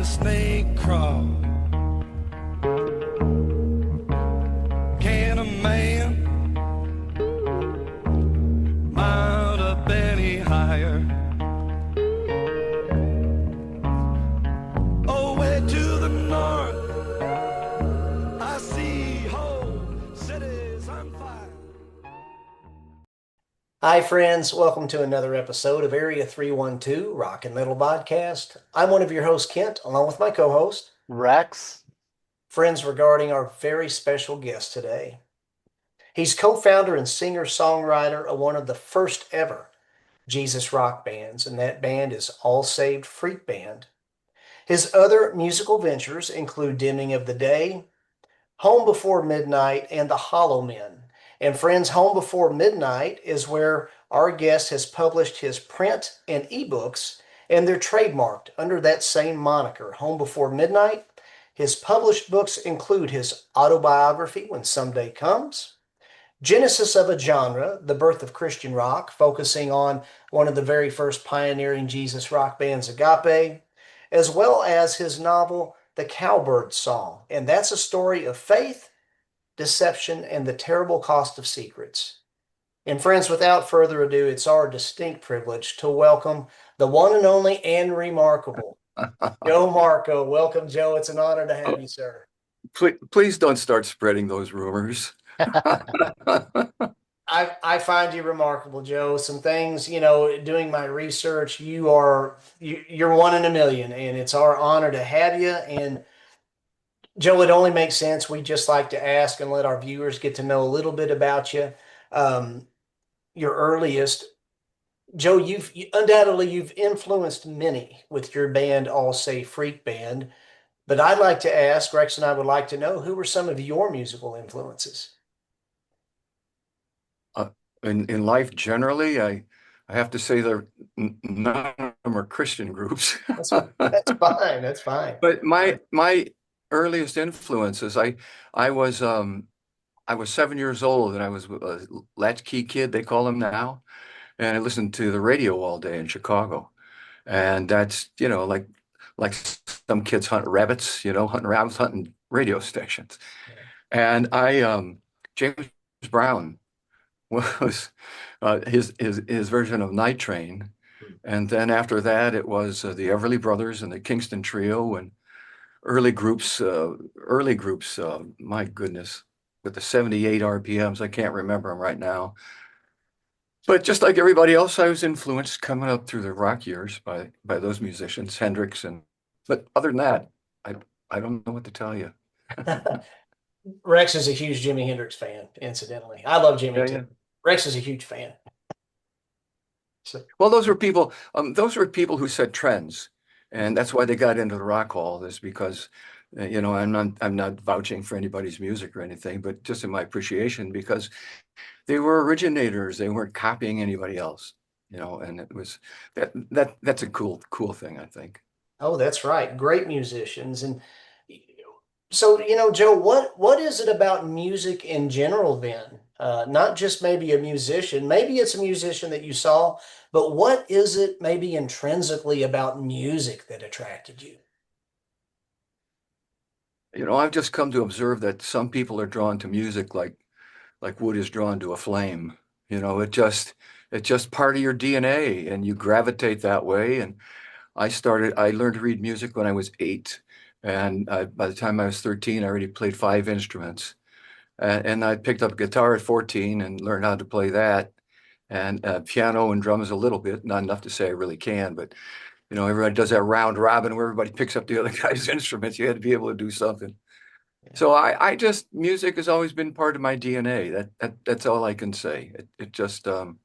snake crawl? Can a man mount up any higher? Oh, way to the north, I see whole cities on fire. Hi, friends. Welcome to another episode of Area 312 Rock and Metal Podcast. I'm one of your hosts, Kent, along with my co-host, Rex. friends regarding our very special guest today. He's co-founder and singer-songwriter of one of the first ever Jesus rock bands, and that band is All Saved Freak Band. His other musical ventures include Dimming of the Day, Home Before Midnight, and the Hollow Men. And friends, Home Before Midnight is where our guest has published his print and ebooks, and they're trademarked under that same moniker, Home Before Midnight. His published books include his autobiography, When Someday Comes, Genesis of a Genre, The Birth of Christian Rock, focusing on one of the very first pioneering Jesus rock bands, Agape, as well as his novel, The Cowbird Song. And that's a story of faith, deception, and the terrible cost of secrets. And friends, without further ado, it's our distinct privilege to welcome the one and only and remarkable Joe Markko. Welcome, Joe. It's an honor to have you, sir. Please don't start spreading those rumors. I find you remarkable, Joe. Some things, doing my research, you're one in a million, and it's our honor to have you. And Joe, it only makes sense. We just like to ask and let our viewers get to know a little bit about you. Your earliest, Joe, you've influenced many with your band, All Say Freak Band. But I'd like to ask, Rex and I would like to know, who were some of your musical influences? In life generally, I have to say none of them are Christian groups. That's fine. That's fine. But my earliest influences, I was 7 years old, and I was a latchkey kid, they call them now, and I listened to the radio all day in Chicago, and that's like some kids hunt rabbits, hunting rabbits, hunting radio stations, and James Brown was his version of Night Train, and then after that it was the Everly Brothers and the Kingston Trio and early groups. My goodness, with the 78 RPMs, I can't remember them right now. But just like everybody else, I was influenced coming up through the rock years by those musicians, Hendrix, but other than that, I don't know what to tell you. Rex is a huge Jimi Hendrix fan, incidentally. I love Jimi too. Yeah. Rex is a huge fan. Well, those were people who set trends, and that's why they got into the Rock Hall. Is because, I'm not vouching for anybody's music or anything, but just in my appreciation, because they were originators. They weren't copying anybody else, and it was that's a cool thing, I think. Oh, that's right. Great musicians. And so, Joe, what is it about music in general then? Not just maybe a musician, maybe it's a musician that you saw, but what is it maybe intrinsically about music that attracted you? I've just come to observe that some people are drawn to music like wood is drawn to a flame. It's just part of your DNA, and you gravitate that way. And I learned to read music when I was 8. And by the time I was 13, I already played 5 instruments. And I picked up guitar at 14 and learned how to play that. And piano and drums a little bit, not enough to say I really can. But, everybody does that round robin where everybody picks up the other guy's instruments. You had to be able to do something. Yeah. So music has always been part of my DNA. That's all I can say. It's just something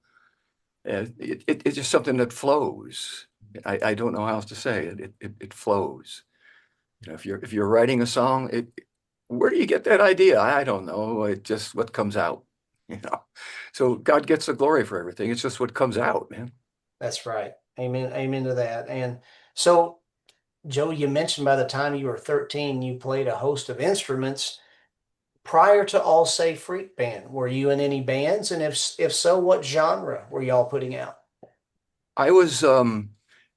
that flows. I don't know how else to say it. It flows. If you're writing a song, where do you get that idea? I don't know. It's just what comes out. So God gets the glory for everything. It's just what comes out, man. That's right. Amen. Amen to that. And so, Joe, you mentioned by the time you were 13, you played a host of instruments. Prior to All Say Freak Band, were you in any bands? And if so, what genre were y'all putting out? I was in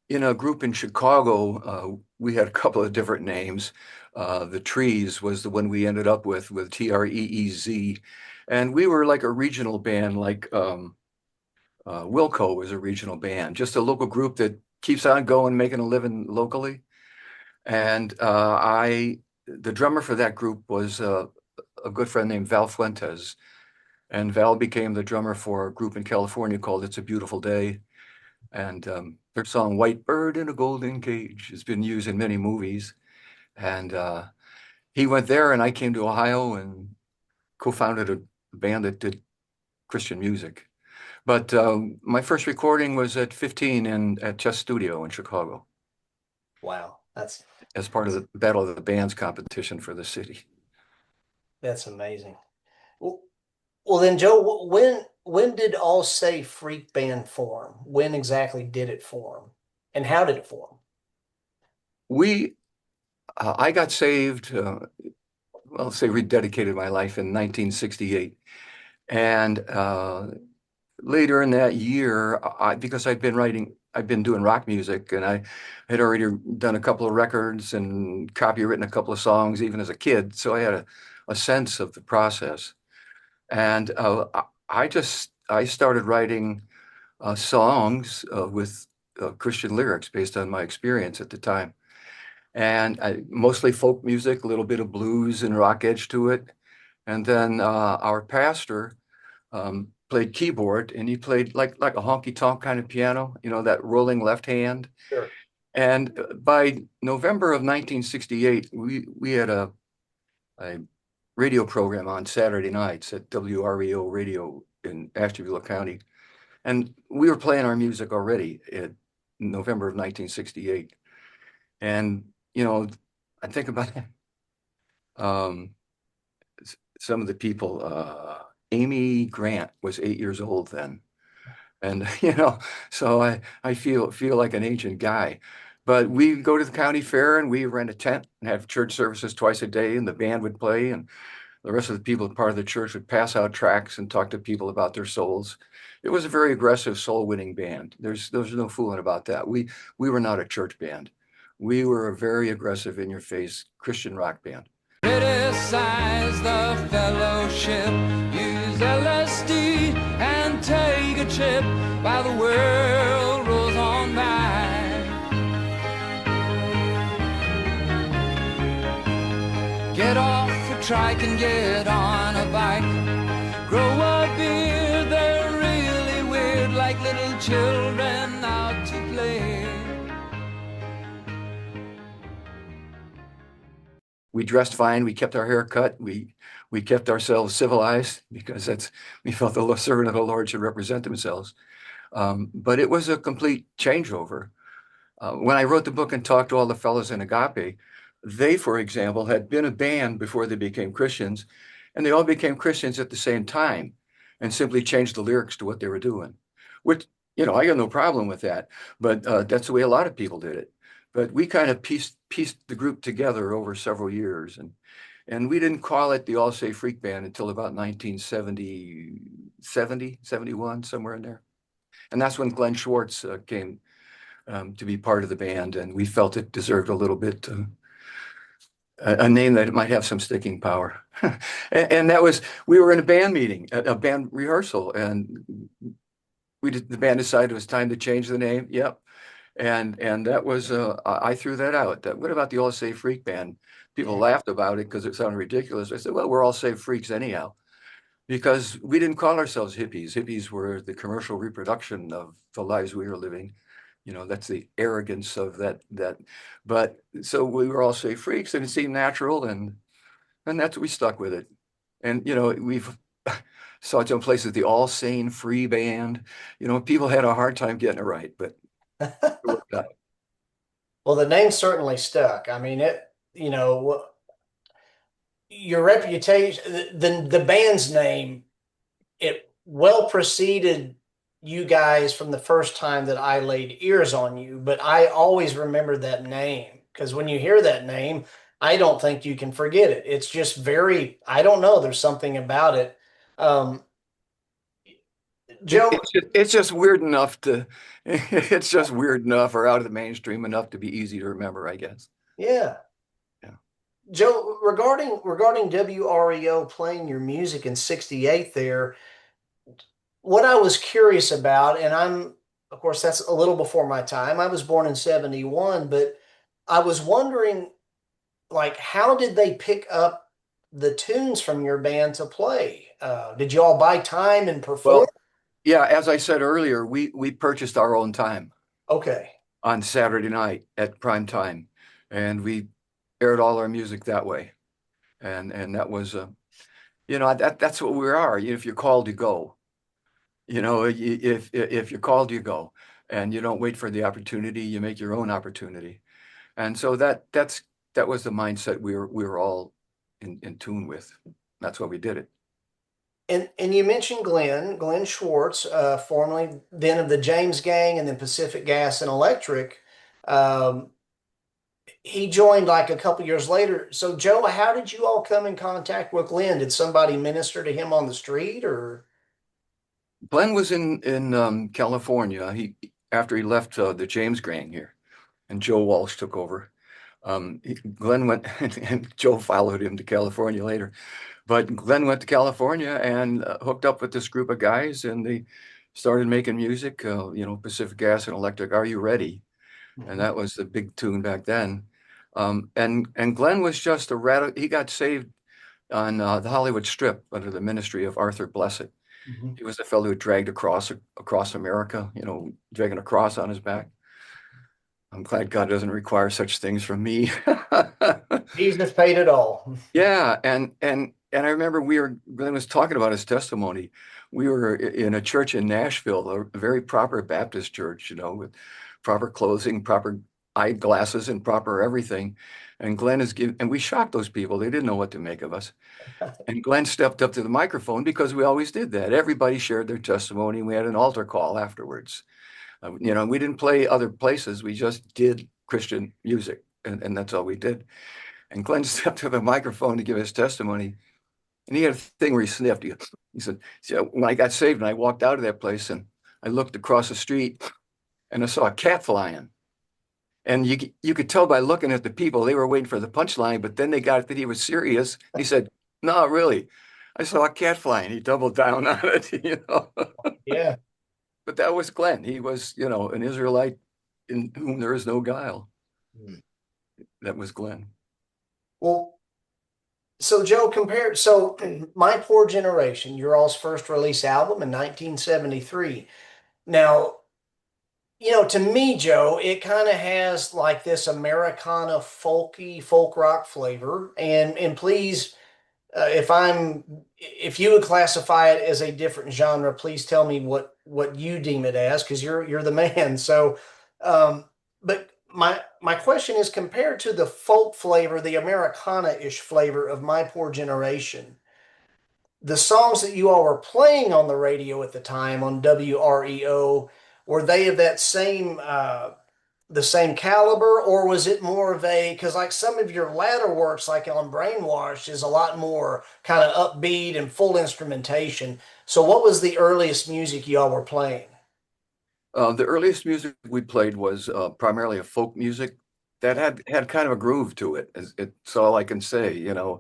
a group in Chicago we had a couple of different names. The Trees was the one we ended up with Treez. And we were like a regional band, like Wilco was a regional band, just a local group that keeps on going, making a living locally. And the drummer for that group was a good friend named Val Fuentes. And Val became the drummer for a group in California called It's a Beautiful Day. And their song White Bird in a Golden Cage has been used in many movies. And he went there, and I came to Ohio and co-founded a band that did Christian music. But my first recording was at 15 at Chess Studio in Chicago Wow, as part of the Battle of the Bands competition for the city. that's amazing. Well, well then, Joe, when did All Say Freak Band form? When exactly did it form, and how did it form? We, I got saved, well, say rededicated my life in 1968. And later in that year, because I've been doing rock music, and I had already done a couple of records and copywritten a couple of songs even as a kid. So I had a sense of the process. And I started writing songs with Christian lyrics based on my experience at the time. And mostly folk music, a little bit of blues and rock edge to it. And then our pastor played keyboard, and he played like a honky tonk kind of piano, that rolling left hand. Sure. And by November of 1968, we had a radio program on Saturday nights at WREO Radio in Ashtabula County. And we were playing our music already in November of 1968. And, I think about um, some of the people, Amy Grant was 8 years old then. And, so I feel like an ancient guy. But we go to the county fair and we rent a tent and have church services twice a day, and the band would play, and the rest of the people, part of the church, would pass out tracts and talk to people about their souls. It was a very aggressive soul winning band. There's no fooling about that. We were not a church band. We were a very aggressive, in your face Christian rock band. Criticize the fellowship, use LSD and take a trip while the world rolls on by. Get off a trike and get on a bike. Grow a beard, they're really weird, like little children out to play. We dressed fine. We kept our hair cut. We kept ourselves civilized because we felt the servant of the Lord should represent themselves. But it was a complete changeover. When I wrote the book and talked to all the fellows in Agape, they, for example, had been a band before they became Christians, and they all became Christians at the same time and simply changed the lyrics to what they were doing, which, I got no problem with that. But that's the way a lot of people did it. But we kind of pieced the group together over several years. And we didn't call it the All Say Freak Band until about 1970, 71, somewhere in there. And that's when Glenn Schwartz came to be part of the band. And we felt it deserved a little bit a name that might have some sticking power. And we were in a band meeting, a band rehearsal, and the band decided it was time to change the name. Yep. And that was, I threw that out. What about the All Say Freak Band? People laughed about it because it sounded ridiculous. I said, well, we're all saved freaks anyhow, because we didn't call ourselves hippies. Hippies were the commercial reproduction of the lives we were living. That's the arrogance of that. But so we were all saved freaks, and it seemed natural, and that's what we stuck with it. And, we've saw it in places, the All Sane Free Band. People had a hard time getting it right, but it worked out. Well, the name certainly stuck. I mean, your reputation, the band's name, it well preceded you guys from the first time that I laid ears on you, but I always remember that name because when you hear that name, I don't think you can forget it. It's just I don't know, there's something about it. Joe, It's just weird enough to, it's just weird enough or out of the mainstream enough to be easy to remember, I guess. yeah. Yeah. Joe, regarding WREO playing your music in '68 there, what I was curious about, and of course, that's a little before my time. I was born in '71, but I was wondering, like, how did they pick up the tunes from your band to play? Did you all buy time and perform? Well, yeah, as I said earlier, we purchased our own time Okay. on Saturday night at prime time, and we aired all our music that way. And that was that's what we are. If you're called, you go. If you're called, you go, and you don't wait for the opportunity. You make your own opportunity. And so that was the mindset we were all in tune with. That's why we did it. And you mentioned Glenn Schwartz, formerly then of the James Gang and then Pacific Gas and Electric. Um, he joined like a couple years later. So, Joe, how did you all come in contact with Glenn? Did somebody minister to him on the street or? Glenn was in California. He After he left the James Gang here, and Joe Walsh took over. Glenn went and Joe followed him to California later. But Glenn went to California and hooked up with this group of guys, and they started making music. Pacific Gas and Electric, "Are You Ready?" And Mhm, that was the big tune back then. And Glenn was just a radical. He got saved on the Hollywood Strip under the ministry of Arthur Blessed. mhm. He was the fellow who dragged across America, dragging a cross on his back. I'm glad God doesn't require such things from me. Jesus paid it all. Yeah, and I remember Glenn was talking about his testimony. We were in a church in Nashville, a very proper Baptist church, with proper clothing, proper eyeglasses, and proper everything. And and we shocked those people. They didn't know what to make of us. And Glenn stepped up to the microphone because we always did that. Everybody shared their testimony. We had an altar call afterwards. We didn't play other places. We just did Christian music, and that's all we did. And Glenn stepped to the microphone to give his testimony. And he had a thing where he sniffed. He said, "So when I got saved and I walked out of that place and I looked across the street and I saw a cat flying. And you could tell by looking at the people, they were waiting for the punchline, but then they got that he was serious. He said, "No, really, I saw a cat flying." He doubled down on it. Yeah. But that was Glenn. He was, an Israelite in whom there is no guile. That was Glenn. Well, so Joe, so My Poor Generation, your all's first release album in 1973. Now, to me, Joe, it kind of has like this Americana folk rock flavor. And please, if you would classify it as a different genre, please tell me what you deem it as, because you're the man. So, but my question is, compared to the folk flavor, the Americana-ish flavor of My Poor Generation, the songs that you all were playing on the radio at the time on WREO, were they of that same the same caliber, or was it more of a, because like some of your latter works, like on Brainwashed, is a lot more kind of upbeat and full instrumentation. So what was the earliest music y'all were playing? The earliest music we played was primarily a folk music that had kind of a groove to it. It's all I can say. Yeah.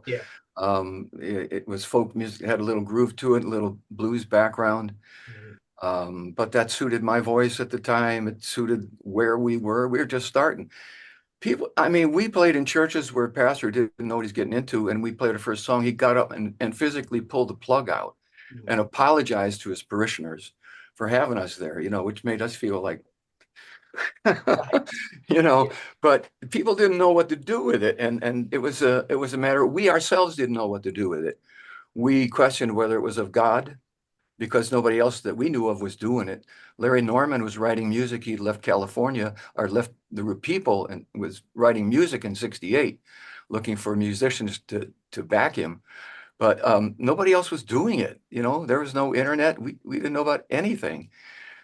It was folk music, it had a little groove to it, a little blues background. Mhm. But that suited my voice at the time. It suited where we were. We were just starting. I mean, we played in churches where pastor didn't know what he's getting into, and we played our first song. He got up and physically pulled the plug out and apologized to his parishioners for having us there, which made us feel like, Right. you know, Yeah. but people didn't know what to do with it. And it was a matter, we ourselves didn't know what to do with it. We questioned whether it was of God because nobody else that we knew of was doing it. Larry Norman was writing music. He'd left California or left the people and was writing music in '68, looking for musicians to back him. But nobody else was doing it. There was no internet. We didn't know about anything.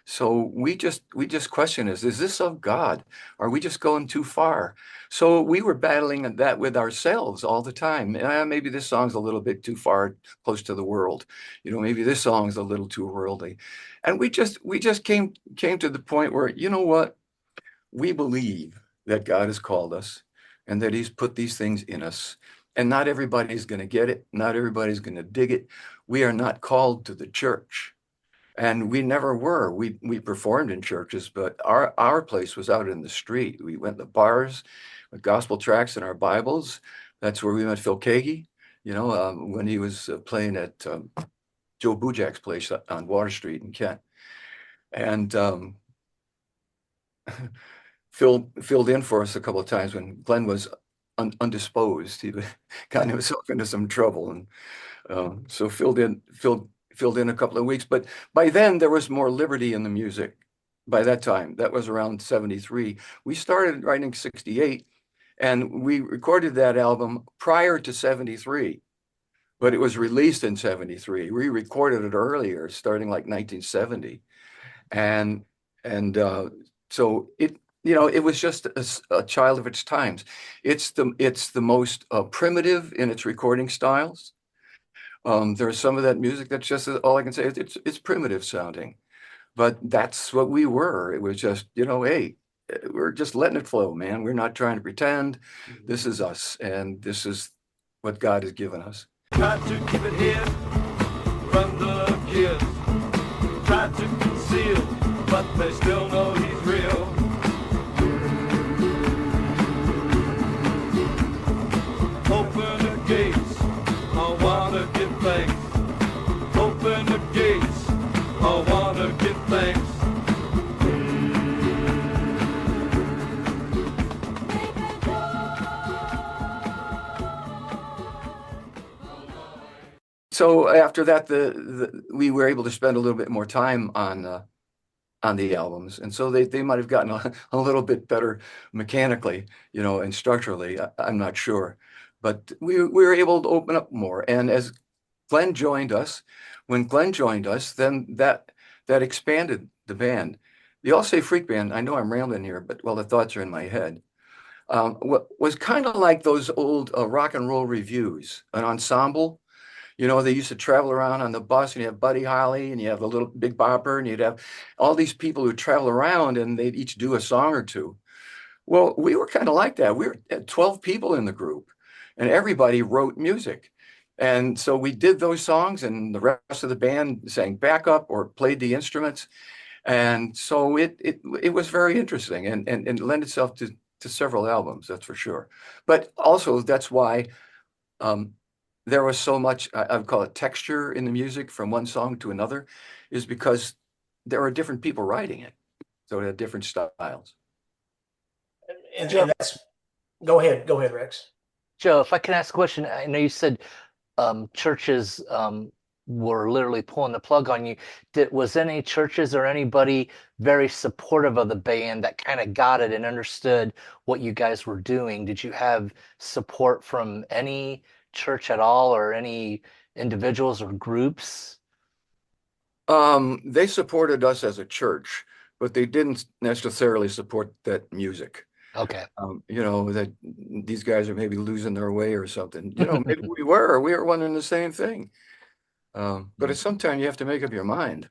So we just question is this of God? Are we just going too far? So we were battling that with ourselves all the time. Maybe this song's a little bit too far, close to the world. Maybe this song's a little too worldly. And we just came to the point where, you know what? We believe that God has called us and that he's put these things in us. And not everybody's going to get it. Not everybody's going to dig it. We are not called to the church. And we never were. We performed in churches, but our place was out in the street. We went to bars with gospel tracts and our Bibles. That's where we met Phil Kagi, when he was playing at Joe Bujak's place on Water Street in Kent. And Phil filled in for us a couple of times when Glenn was undisposed. He got himself into some trouble, and so filled in a couple of weeks. But by then there was more liberty in the music. By that time, that was around 73. We started writing 68, and we recorded that album prior to 73, but it was released in 73. We recorded it earlier, starting like 1970, and so it was just a child of its times. It's the most primitive in its recording styles. There's some of that music that's just all I can say. It's primitive sounding, but that's what we were. It was just, hey, we're just letting it flow, man. We're not trying to pretend. This is us, and this is what God has given us. Try to keep it hid from the kids. Try to conceal, but they still know he's real. Open the gates, I wanna give thanks. Open the gates, I wanna give thanks. So after that, we were able to spend a little bit more time on the albums, and so they might have gotten a little bit better mechanically, and structurally. I'm not sure, but we were able to open up more. And as Glenn joined us, when Glenn joined us, then that expanded the band. The All Say Freak Band. I know I'm rambling here, but the thoughts are in my head. Was kind of like those old rock and roll reviews, an ensemble. They used to travel around on the bus, and you have Buddy Holly, and you have the little Big Bopper, and you'd have all these people who travel around, and they'd each do a song or two. Well, we were kind of like that. We had 12 people in the group, and everybody wrote music. And so we did those songs, and the rest of the band sang backup or played the instruments. And so it was very interesting and lent itself to several albums, that's for sure. But also that's why there was so much, I would call it texture in the music from one song to another, is because there were different people writing it. So it had different styles. And that's, go ahead, Rex. Joe, if I can ask a question, I know you said churches were literally pulling the plug on you. Was any churches or anybody very supportive of the band that kind of got it and understood what you guys were doing? Did you have support from any church at all, or any individuals or groups? They supported us as a church, but they didn't necessarily support that music. Okay. That these guys are maybe losing their way or something. Maybe we were wondering the same thing. But at some time you have to make up your mind.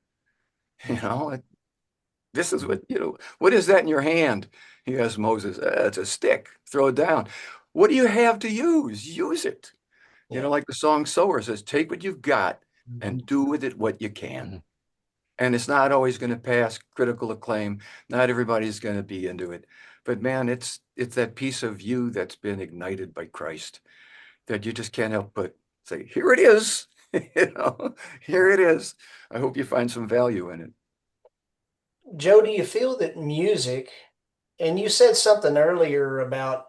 This is what is that in your hand? He asked Moses. It's a stick. Throw it down. What do you have to use? Use it. Like the song Sower says, take what you've got and do with it what you can. And it's not always going to pass critical acclaim. Not everybody's going to be into it. But man, it's that piece of you that's been ignited by Christ that you just can't help but say, here it is. Here it is. I hope you find some value in it. Joe, do you feel that music, and you said something earlier about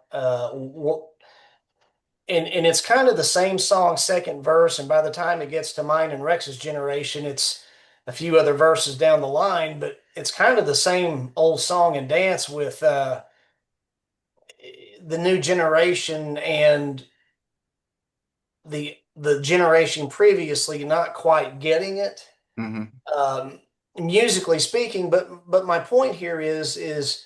and it's kind of the same song, second verse, and by the time it gets to mine and Rex's generation, it's a few other verses down the line, but it's kind of the same old song and dance with the new generation and the generation previously not quite getting it. Mhm. musically speaking. But my point here is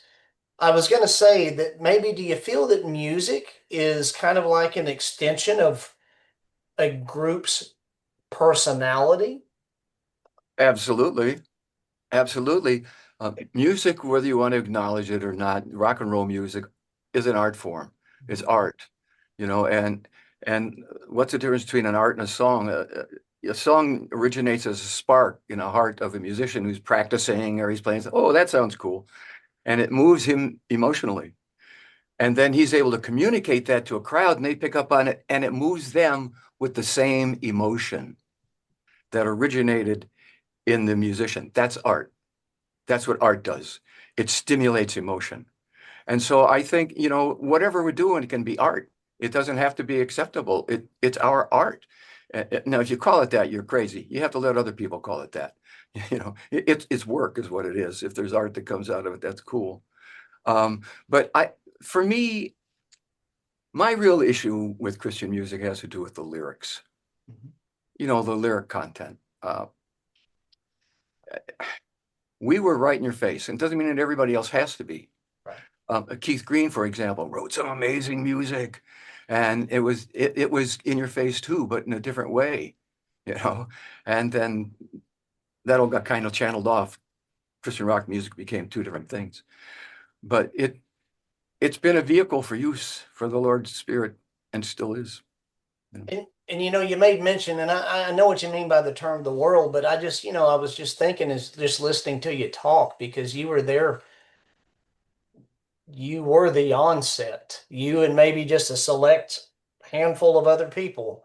I was going to say that maybe do you feel that music is kind of like an extension of a group's personality? Absolutely. Absolutely. Music, whether you want to acknowledge it or not, rock and roll music is an art form. It's art, and what's the difference between an art and a song? A song originates as a spark in the heart of a musician who's practicing or he's playing. Oh, that sounds cool. And it moves him emotionally. And then he's able to communicate that to a crowd and they pick up on it and it moves them with the same emotion that originated in the musician. That's art. That's what art does. It stimulates emotion. And so I think, whatever we're doing, it can be art. It doesn't have to be acceptable. It's our art. Now, if you call it that, you're crazy. You have to let other people call it that. It's work is what it is. If there's art that comes out of it, that's cool. But for me, my real issue with Christian music has to do with the lyrics. The lyric content. We were right in your face. And it doesn't mean that everybody else has to be. Right. Keith Green, for example, wrote some amazing music, and it was in your face too, but in a different way, And then that all got kind of channeled off. Christian rock music became two different things, but it's been a vehicle for use for the Lord's Spirit, and still is. And you made mention, and I know what you mean by the term the world, but I was just thinking as just listening to you talk because you were there, you were the onset, you and maybe just a select handful of other people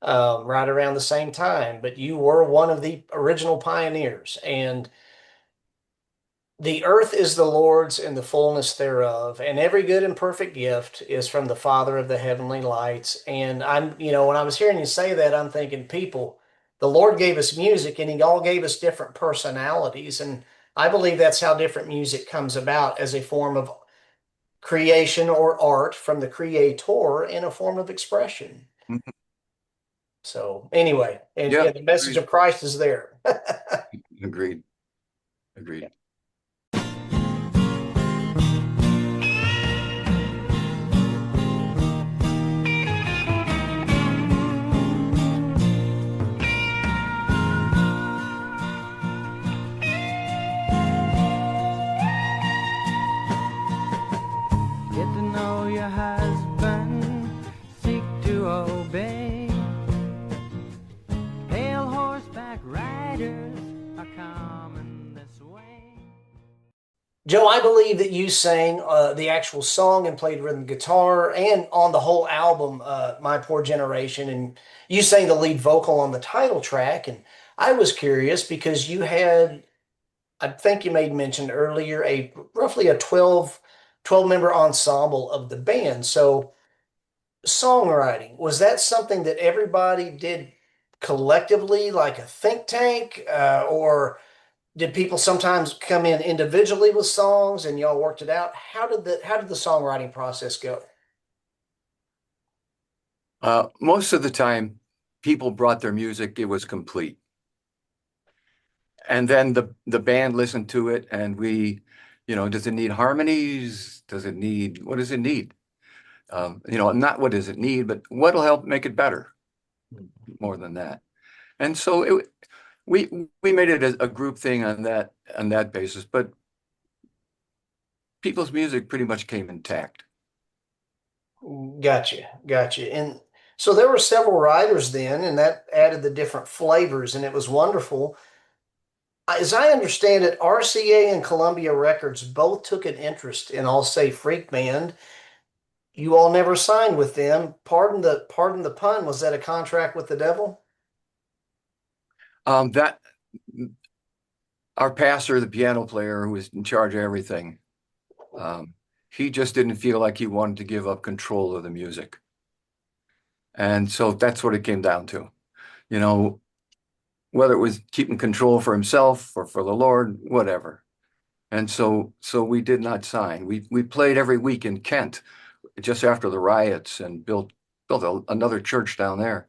right around the same time, but you were one of the original pioneers. And the earth is the Lord's and the fullness thereof, and every good and perfect gift is from the Father of the heavenly lights. And when I was hearing you say that, I'm thinking, people, the Lord gave us music and He all gave us different personalities. And I believe that's how different music comes about as a form of creation or art from the Creator in a form of expression. Mhm. So, anyway, and Yeah, yeah, the message agreed. of Christ is there. Agreed. Agreed. Get to know your husband, seek to obey. Pale horseback riders are common this way. Joe, I believe that you sang the actual song and played rhythm guitar and on the whole album, My Poor Generation, and you sang the lead vocal on the title track. And I was curious because you had, I think you made mention earlier, a roughly a 12 member ensemble of the band. So songwriting, was that something that everybody did collectively, like a think tank, or did people sometimes come in individually with songs and y'all worked it out? How did the songwriting process go? Most of the time, people brought their music, it was complete. And then the band listened to it and does it need harmonies? What does it need? Not what does it need, but what'll help make it better more than that. And so we made it a group thing on that basis, but people's music pretty much came intact. Gotcha. And so there were several writers then, and that added the different flavors, and it was wonderful. As I understand it, RCA and Columbia Records both took an interest in All Say Freak Band. You all never signed with them. Pardon the pun. Was that a contract with the devil? That our pastor, the piano player who was in charge of everything, he just didn't feel like he wanted to give up control of the music. And so that's what it came down to. Whether it was keeping control for himself or for the Lord, whatever. And so we did not sign. We played every week in Kent just after the riots and built another church down there.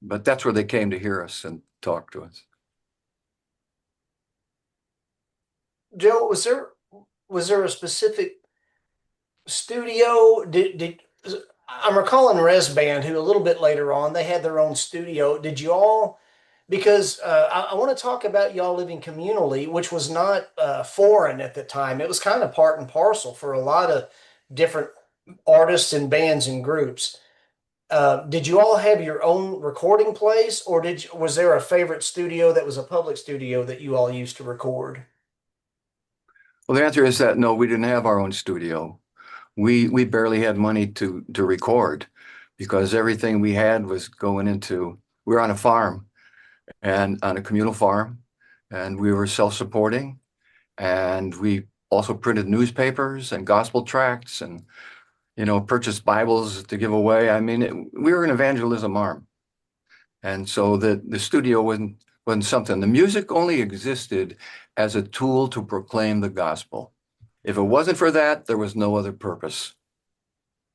But that's where they came to hear us and talk to us. Joe, was there a specific studio? Did I'm recalling Res Band, who a little bit later on they had their own studio. Did you all? Because I want to talk about y'all living communally, which was not foreign at the time. It was kind of part and parcel for a lot of different artists and bands and groups. Did you all have your own recording place, or was there a favorite studio that was a public studio that you all used to record? Well, the answer is that no, we didn't have our own studio. We barely had money to record because everything we had was going into, we were on a farm and on a communal farm, and we were self-supporting, and we also printed newspapers and gospel tracts and purchased Bibles to give away. I mean, we were an evangelism arm. And so the studio wasn't something. The music only existed as a tool to proclaim the gospel. If it wasn't for that, there was no other purpose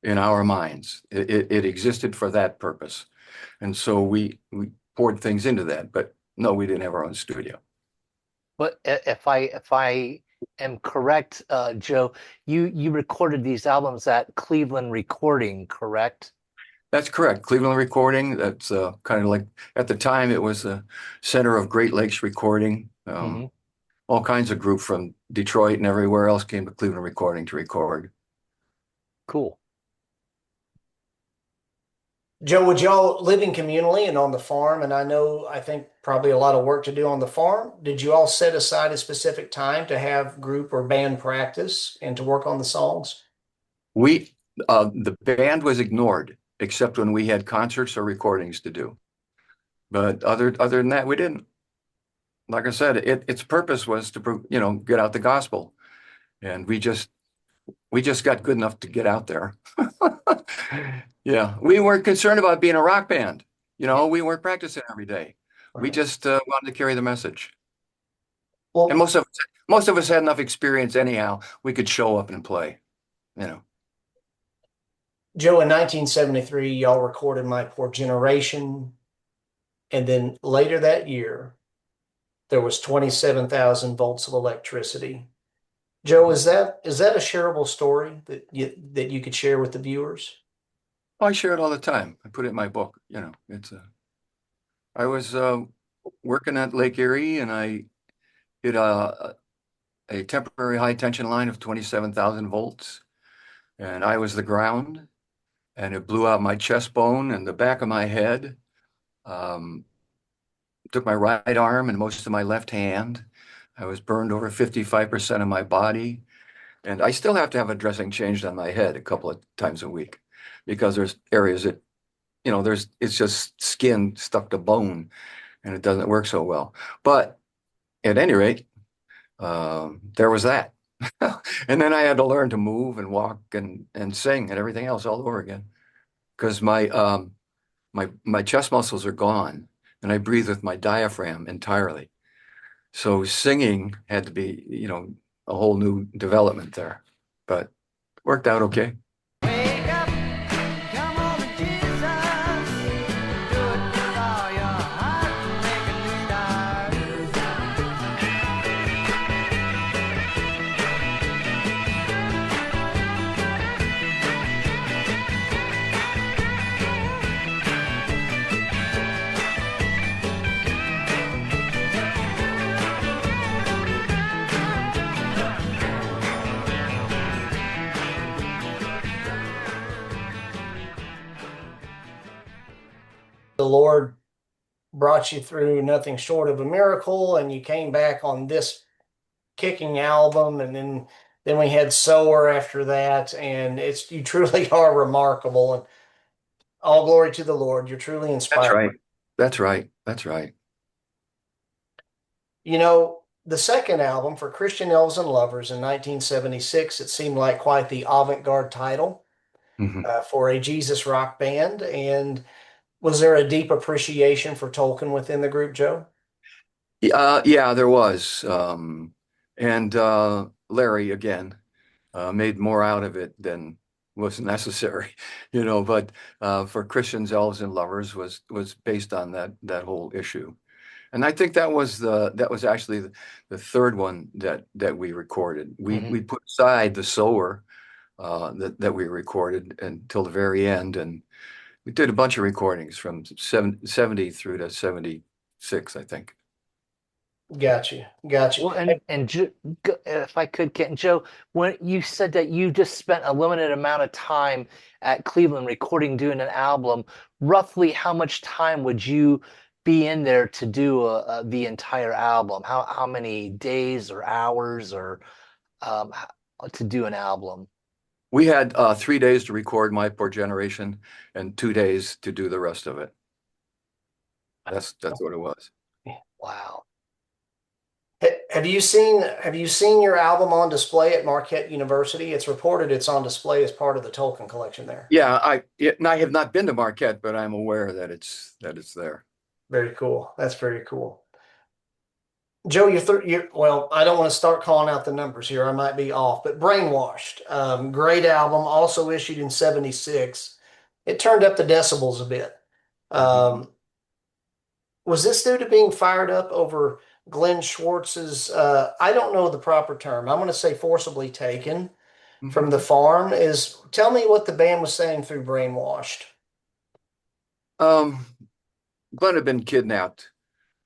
in our minds. It existed for that purpose. And so we poured things into that. But no, we didn't have our own studio. But if I am correct, Joe, you recorded these albums at Cleveland Recording, correct? That's correct. Cleveland Recording. That's kind of like, at the time, it was the center of Great Lakes recording. Mhm. All kinds of group from Detroit and everywhere else came to Cleveland Recording to record. Cool. Joe, would y'all living communally and on the farm? And I think probably a lot of work to do on the farm. Did you all set aside a specific time to have group or band practice and to work on the songs? The band was ignored except when we had concerts or recordings to do. But other than that, we didn't. Like I said, its purpose was to get out the gospel, and we just got good enough to get out there. Yeah, we weren't concerned about being a rock band. We weren't practicing every day. We just wanted to carry the message. Well, And most of us had enough experience anyhow. We could show up and play. Joe, in 1973, y'all recorded My Poor Generation. And then later that year, there was 27,000 volts of electricity. Joe, is that a shareable story that you could share with the viewers? I share it all the time. I put it in my book. I was working at Lake Erie, and I hit a temporary high tension line of 27,000 volts, and I was the ground, and it blew out my chest bone and the back of my head. Took my right arm and most of my left hand. I was burned over 55% of my body, and I still have to have a dressing changed on my head a couple of times a week because there's areas that, it's just skin stuck to bone, and it doesn't work so well. But at any rate, there was that. And then I had to learn to move and walk and sing and everything else all over again because my chest muscles are gone, and I breathe with my diaphragm entirely. So singing had to be, a whole new development there, but worked out okay. Wake up, come on to Jesus. Do it with all your heart and make a new start. The Lord brought you through nothing short of a miracle, and you came back on this kicking album, and then we had Sower after that, and you truly are remarkable, and all glory to the Lord. You're truly That's inspiring. right. That's right. That's right. The second album for Christian Elves and Lovers in 1976, it seemed like quite the avant-garde title Mhm. for a Jesus rock band. And was there a deep appreciation for Tolkien within the group, Joe? Yeah, there was. And Larry, again, made more out of it than was necessary, but for Christians, Elves, and Lovers was based on that whole issue. And I think that was actually the third one that we recorded. We put aside the Sower that we recorded until the very end, and we did a bunch of recordings from 70 through to 76, I think. Gotcha. Well, if I could, Kent, Joe, when you said that you just spent a limited amount of time at Cleveland recording, doing an album, roughly how much time would you be in there to do the entire album? How many days or hours or to do an album? We had 3 days to record My Poor Generation and 2 days to do the rest of it. That's what it was. Wow. Have you seen your album on display at Marquette University? It's reported it's on display as part of the Tolkien collection there. Yeah, I have not been to Marquette, but I'm aware that it's there. Very cool. That's very cool. Joe, well, I don't want to start calling out the numbers here. I might be off, but Brainwashed, great album, also issued in 76. It turned up the decibels a bit. Was this due to being fired up over Glenn Schwartz's, I don't know the proper term. I'm going to say forcibly taken from the farm? Tell me what the band was saying through Brainwashed. Glenn had been kidnapped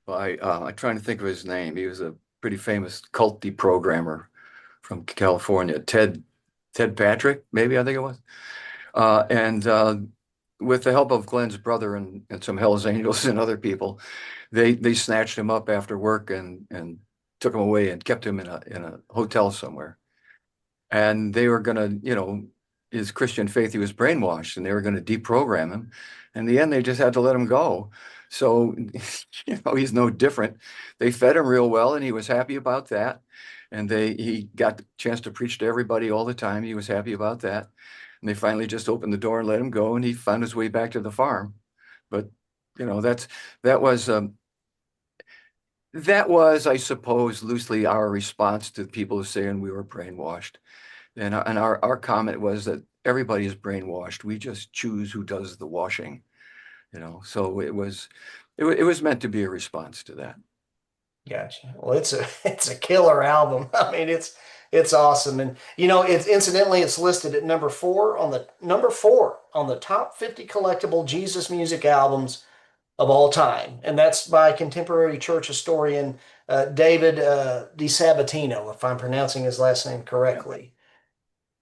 by, I'm trying to think of his name. He was a pretty famous cult deprogrammer from California, Ted Patrick, maybe I think it was. And with the help of Glenn's brother and some Hells Angels and other people, they snatched him up after work and took him away and kept him in a hotel somewhere. And they were gonna, his Christian faith, he was brainwashed, and they were gonna deprogram him. In the end, they just had to let him go. So, he's no different. They fed him real well, and he was happy about that. And he got the chance to preach to everybody all the time. He was happy about that. And they finally just opened the door and let him go, and he found his way back to the farm. But that was, I suppose, loosely our response to people saying we were brainwashed. And our comment was that everybody is brainwashed. We just choose who does the washing. So it was meant to be a response to that. Gotcha. Well, it's a killer album. I mean, it's awesome. And it's listed at number 4 on the top 50 collectible Jesus music albums of all time. And that's by contemporary church historian David DiSabatino, if I'm pronouncing his last name correctly.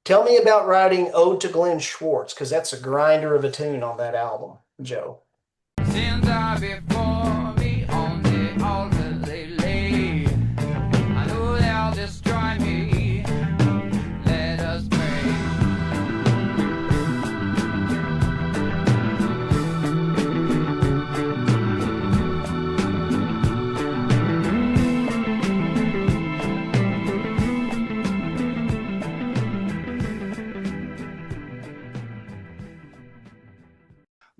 Tell me about writing Ode to Glenn Schwartz, because that's a grinder of a tune on that album, Joe. Sins are before me on the altar they lay. I know they'll destroy me. Let us pray.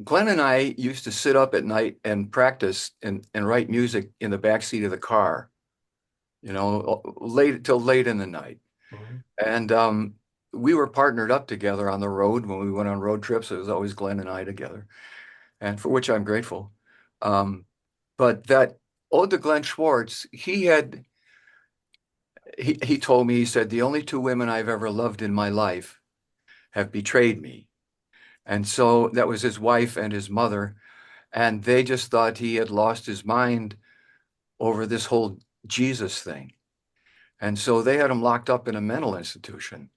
Glenn and I used to sit up at night and practice and write music in the back seat of the car, till late in the night. And we were partnered up together on the road when we went on road trips. It was always Glenn and I together, and for which I'm grateful. But that Ode to Glenn Schwartz, he told me, he said, the only 2 women I've ever loved in my life have betrayed me. And so that was his wife and his mother. And they just thought he had lost his mind over this whole Jesus thing. And so they had him locked up in a mental institution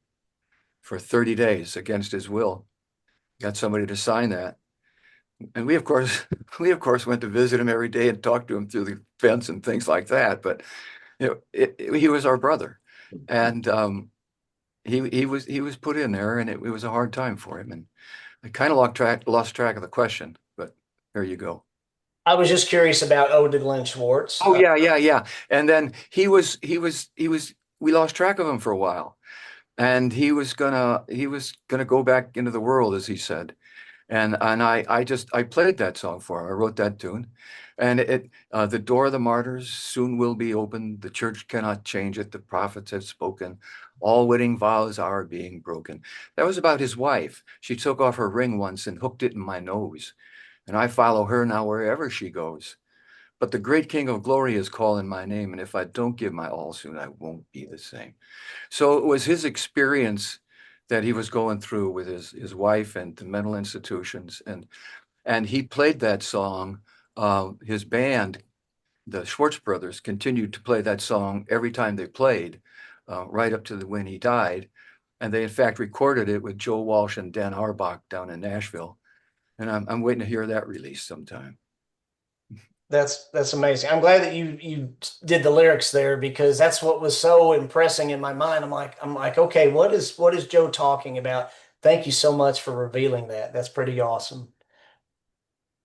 for 30 days against his will. Got somebody to sign that. And we of course went to visit him every day and talked to him through the fence and things like that. But he was our brother. And he was put in there, and it was a hard time for him. And I kind of lost track of the question, but there you go. I was just curious about Ode to Glenn Schwartz. Oh yeah. And then we lost track of him for a while, and he was gonna go back into the world, as he said. And I played that song for him. I wrote that tune, and the door of the martyrs soon will be opened. The church cannot change it. The prophets have spoken. All wedding vows are being broken. That was about his wife. She took off her ring once and hooked it in my nose, and I follow her now wherever she goes. but the great King of glory is calling my name. And if I don't give my all soon, I won't be the same. So it was his experience that he was going through with his wife and the mental institutions. And he played that song. His band, the Schwartz brothers, continued to play that song every time they played, right up to when he died. And they, in fact, recorded it with Joe Walsh and Dan Harbach down in Nashville. And I'm waiting to hear that release sometime. That's amazing. I'm glad that you did the lyrics there because that's what was so impressing in my mind. I'm like, okay, what is Joe talking about? Thank you so much for revealing that. That's pretty awesome.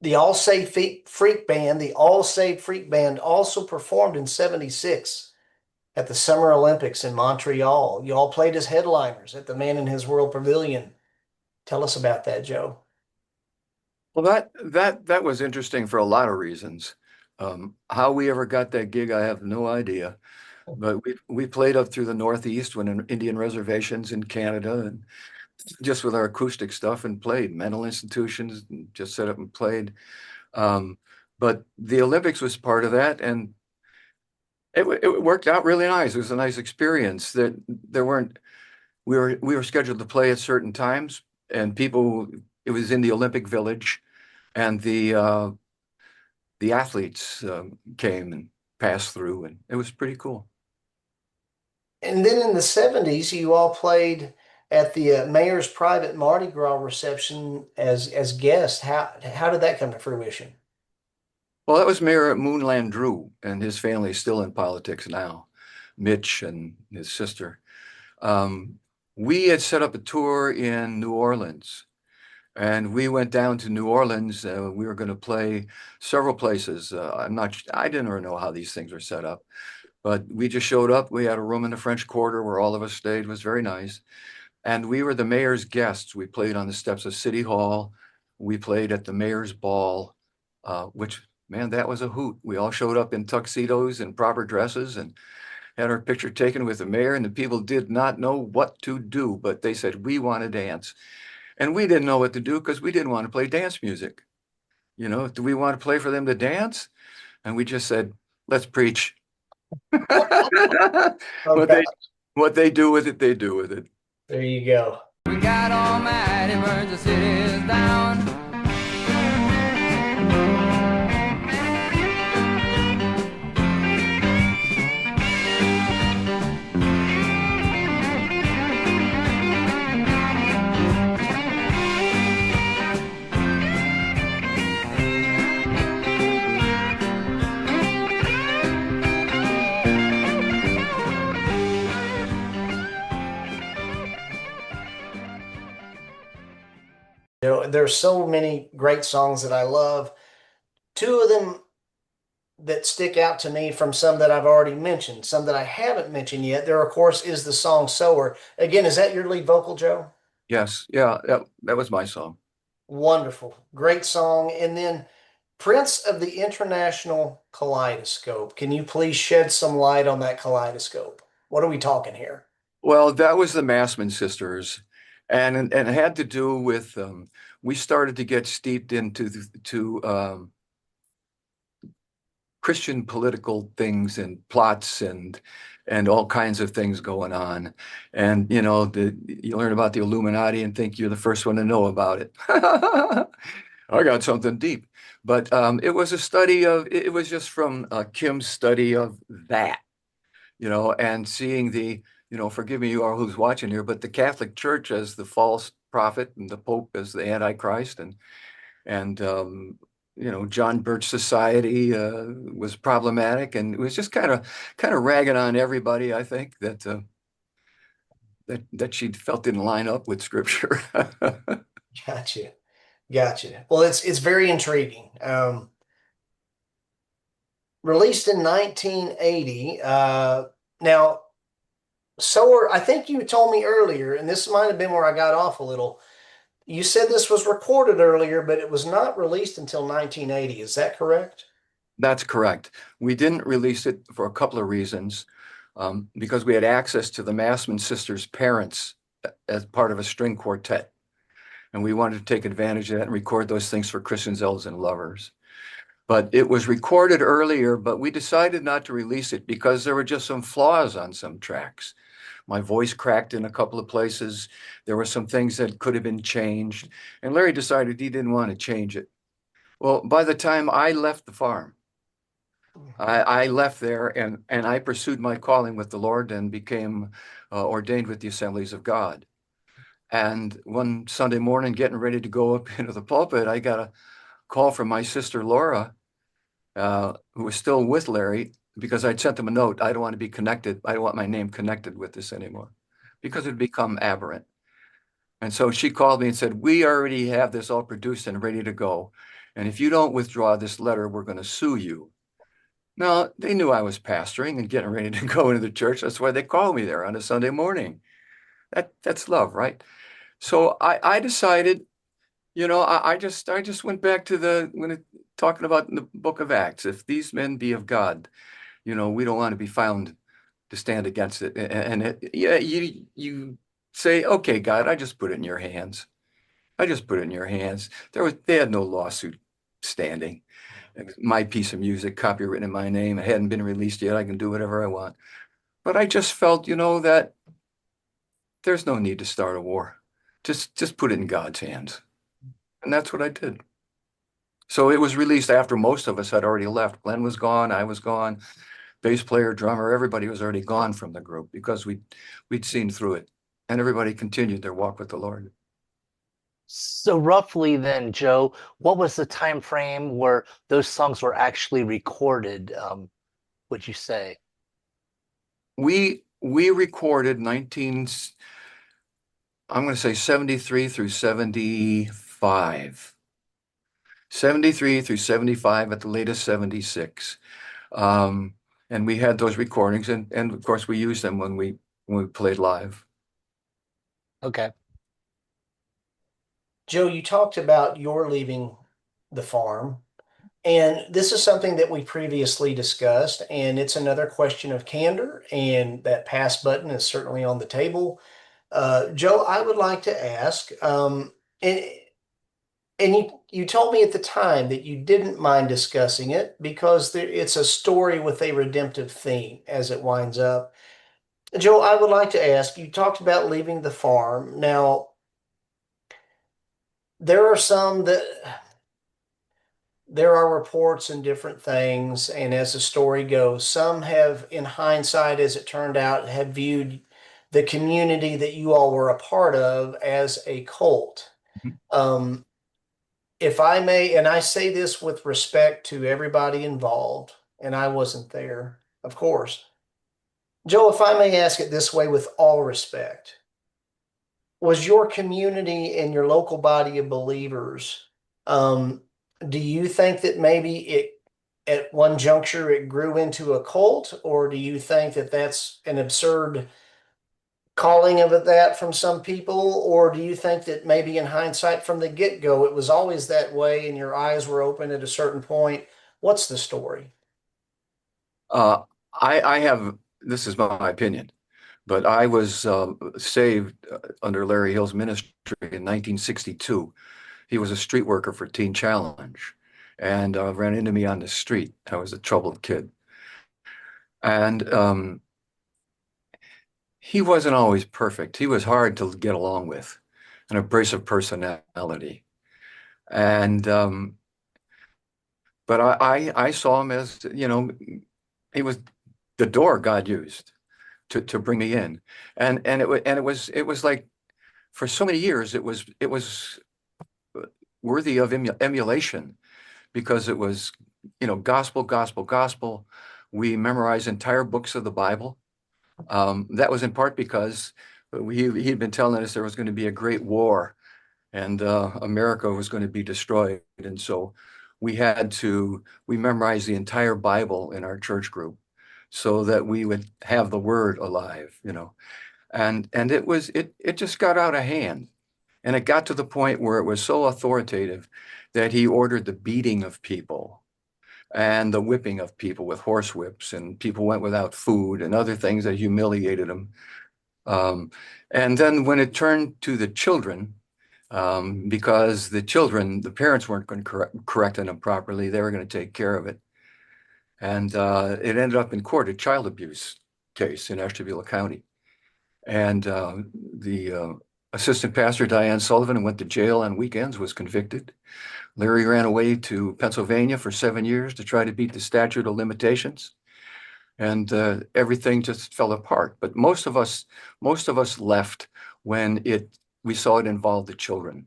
The All Saved Freak Band, the All Saved Freak Band also performed in '76 at the Summer Olympics in Montreal. You all played as headliners at the Man in His World Pavilion. Tell us about that, Joe. Well, that was interesting for a lot of reasons. How we ever got that gig, I have no idea. But we played up through the Northeast when in Indian reservations in Canada, and just with our acoustic stuff, and played mental institutions, and just set up and played. But the Olympics was part of that, and it worked out really nice. It was a nice experience. That there weren't we were scheduled to play at certain times, and people. It was in the Olympic Village, and the athletes came and passed through, and it was pretty cool. And then in the '70s, you all played at the mayor's private Mardi Gras reception as guests. How did that come to fruition? Well, that was Mayor Moonland Drew, and his family is still in politics now, Mitch and his sister. Um, we had set up a tour in New Orleans, and we went down to New Orleans. We were going to play several places. I didn't really know how these things were set up, but we just showed up. We had a room in the French Quarter where all of us stayed. It was very nice. And we were the mayor's guests. We played on the steps of City Hall. We played at the mayor's ball, which, man, that was a hoot. We all showed up in tuxedos and proper dresses and had our picture taken with the mayor. And the people did not know what to do, but they said, we want to dance. And we didn't know what to do because we didn't want to play dance music. You know, do we want to play for them to dance? And we just said, let's preach. What Okay, they do with it, they do with it. there you go. We got almighty burns the cities down. There's so many great songs that I love. Two of them that stick out to me from some that I've already mentioned, some that I haven't mentioned yet. There, of course, is the song Sower. Again, is that your lead vocal, Joe? Yes, yeah, that was my song. Wonderful. Great song. And then Prince of the International Kaleidoscope. Can you please shed some light on that kaleidoscope? What are we talking here? Well, that was the Massman sisters, and it had to do with we started to get steeped into Christian political things and plots and all kinds of things going on. And you know, you learn about the Illuminati and think you're the first one to know about it. I got something deep. But it was a study of it was just from Kim's study of that, you know, and seeing forgive me, you all who's watching here, but the Catholic Church as the false prophet and the Pope as the Antichrist, and John Birch Society was problematic, and it was just kind of ragging on everybody. I think that she felt didn't line up with Scripture. Gotcha. Gotcha. Well, it's very intriguing. Released in 1980. Now, Sower, I think you told me earlier, and this might have been where I got off a little. You said this was recorded earlier, but it was not released until 1980. Is that correct? That's correct. We didn't release it for a couple of reasons, because we had access to the Massman sisters' parents as part of a string quartet, and we wanted to take advantage of that and record those things for Christians, Elves, and Lovers. but it was recorded earlier, but we decided not to release it because there were just some flaws on some tracks. My voice cracked in a couple of places. There were some things that could have been changed, and Larry decided he didn't want to change it. Well, by the time I left the farm, I left there and I pursued my calling with the Lord and became ordained with the Assemblies of God. And one Sunday morning, getting ready to go up into the pulpit, I got a call from my sister Laura, who was still with Larry, because I'd sent him a note. I don't want to be connected. I don't want my name connected with this anymore because it'd become aberrant. And so she called me and said, we already have this all produced and ready to go. And if you don't withdraw this letter, we're going to sue you. Now, they knew I was pastoring and getting ready to go into the church. That's why they called me there on a Sunday morning. That's love, right? So I decided, I just went back to talking about in the book of Acts. If these men be of God, we don't want to be found to stand against it. Yeah, you say, okay, God, I just put it in your hands. I just put it in your hands. They had no lawsuit standing. My piece of music, copywritten in my name, it hadn't been released yet. I can do whatever I want. But I just felt, that there's no need to start a war. Just put it in God's hands. And that's what I did. So it was released after most of us had already left. Glenn was gone, I was gone, bass player, drummer, everybody was already gone from the group because we'd seen through it. And everybody continued their walk with the Lord. So roughly then, Joe, what was the time frame where those songs were actually recorded, would you say? We recorded I'm going to say 73 through 75. 73 through 75, at the latest 76. And we had those recordings and of course we used them when we played live. Okay. Joe, you talked about your leaving the farm, and this is something that we previously discussed, and it's another question of candor, and that pass button is certainly on the table. Joe, I would like to ask, and you told me at the time that you didn't mind discussing it because it's a story with a redemptive theme as it winds up. Joe, I would like to ask, you talked about leaving the farm. Now, there are some that there are reports and different things, and as the story goes, some have, in hindsight, as it turned out, have viewed the community that you all were a part of as a cult. Um, if I may, and I say this with respect to everybody involved, and I wasn't there, of course. Joe, if I may ask it this way with all respect, was your community and your local body of believers, do you think that maybe at one juncture it grew into a cult, or do you think that that's an absurd calling of it that from some people, or do you think that maybe in hindsight from the get-go it was always that way and your eyes were open at a certain point? What's the story? I have, this is my opinion, but I was saved under Larry Hill's ministry in 1962. He was a street worker for Teen Challenge and ran into me on the street. I was a troubled kid. And he wasn't always perfect. He was hard to get along with, an abrasive personality. And but I saw him as, he was the door God used to bring me in. And it was like for so many years it was worthy of emulation because it was, gospel, gospel, gospel. We memorized entire books of the Bible. That was in part because he'd been telling us there was going to be a great war and America was going to be destroyed. And so we memorized the entire Bible in our church group so that we would have the word alive, and it just got out of hand. And it got to the point where it was so authoritative that he ordered the beating of people and the whipping of people with horse whips, and people went without food and other things that humiliated them. And then when it turned to the children, because the parents weren't going to correcting them properly. They were going to take care of it. And it ended up in court, a child abuse case in Ashtabula County. And the assistant pastor, Diane Sullivan, who went to jail on weekends, was convicted. Larry ran away to Pennsylvania for 7 years to try to beat the statute of limitations. And everything just fell apart. But most of us left when we saw it involved the children.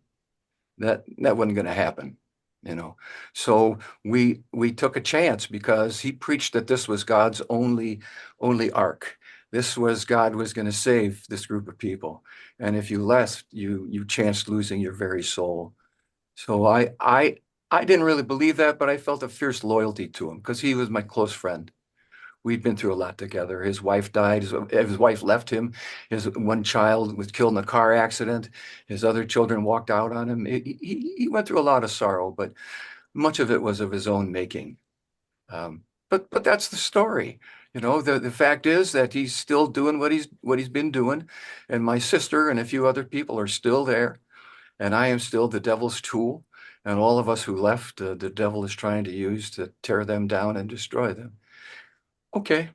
That wasn't going to happen, you know. So we took a chance because he preached that this was God's only ark. This was God was going to save this group of people. And if you left, you chanced losing your very soul. So I didn't really believe that, but I felt a fierce loyalty to him because he was my close friend. We'd been through a lot together. His wife died. His wife left him. His one child was killed in a car accident. His other children walked out on him. He went through a lot of sorrow, but much of it was of his own making. But that's the story. You know, the fact is that he's still doing what he's been doing, and my sister and a few other people are still there, and I am still the devil's tool. And all of us who left, the devil is trying to use to tear them down and destroy them. Okay,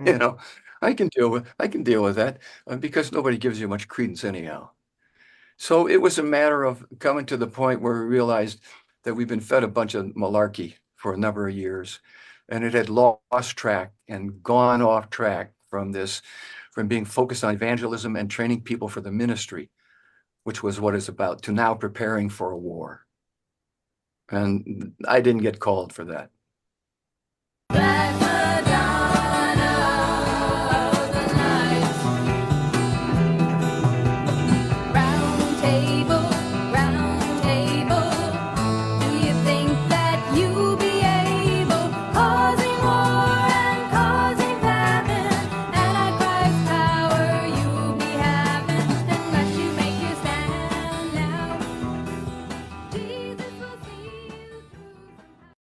you know, I can deal with that because nobody gives you much credence anyhow. So it was a matter of coming to the point where we realized that we've been fed a bunch of malarkey for a number of years, and it had lost track and gone off track from being focused on evangelism and training people for the ministry, which was what it's about, to now preparing for a war. And I didn't get called for that.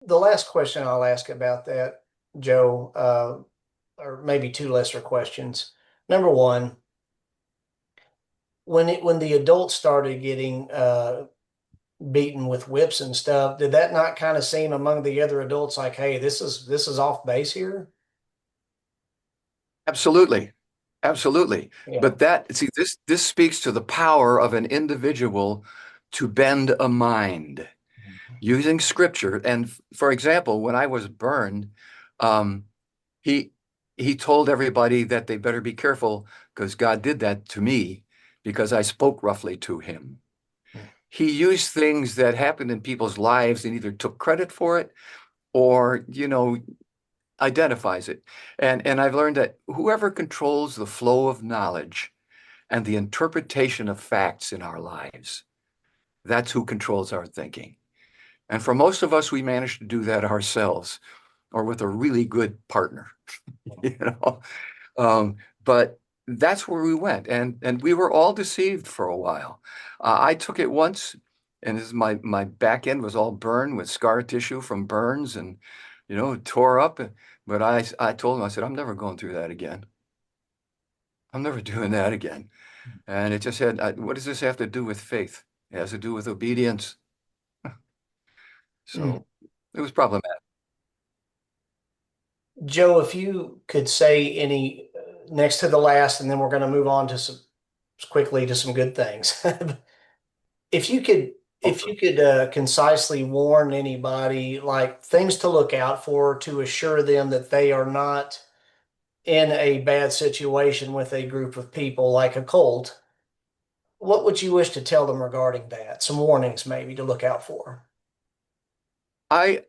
The last question I'll ask about that, Joe, or maybe two lesser questions. Number one, when the adults started getting beaten with whips and stuff, did that not kind of seem among the other adults like, hey, this is off base here? Absolutely. Absolutely. Yeah. But this speaks to the power of an individual to bend a mind using scripture. And for example, when I was burned, he told everybody that they better be careful because God did that to me because I spoke roughly to him. He used things that happened in people's lives and either took credit for it or, you know, identifies it. And I've learned that whoever controls the flow of knowledge and the interpretation of facts in our lives, that's who controls our thinking. And for most of us, we manage to do that ourselves or with a really good partner, you know. But that's where we went, and we were all deceived for a while. I took it once, and my back end was all burned with scar tissue from burns, and you know, tore up. But I told him, I said, I'm never going through that again. I'm never doing that again. And it just said, what does this have to do with faith? It has to do with obedience. So it was problematic. Joe, if you could say any next to the last, and then we're going to move on to some good things. If you could concisely warn anybody, like things to look out for to assure them that they are not in a bad situation with a group of people like a cult, what would you wish to tell them regarding that? Some warnings maybe to look out for. I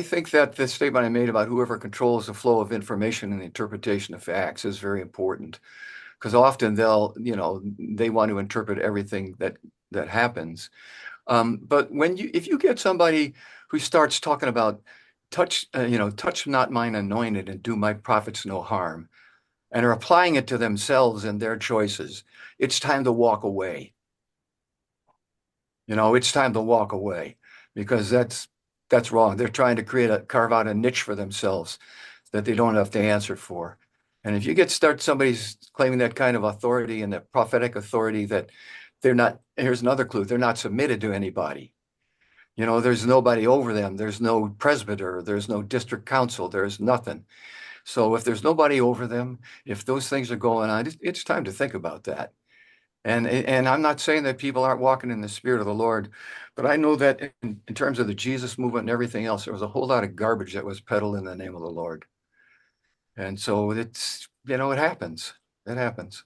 think that the statement I made about whoever controls the flow of information and the interpretation of facts is very important because often they want to interpret everything that happens. But if you get somebody who starts talking about touch not mine anointed and do my prophets no harm, and are applying it to themselves and their choices, it's time to walk away. You know, it's time to walk away because that's wrong. They're trying to carve out a niche for themselves that they don't have to answer for. And if you somebody's claiming that kind of authority and that prophetic authority that they're not, here's another clue, they're not submitted to anybody. You know, there's nobody over them. There's no presbyter. There's no district council. There's nothing. So if there's nobody over them, if those things are going on, it's time to think about that. And I'm not saying that people aren't walking in the Spirit of the Lord, but I know that in terms of the Jesus movement and everything else, there was a whole lot of garbage that was peddled in the name of the Lord. And so it's, you know, it happens. It happens.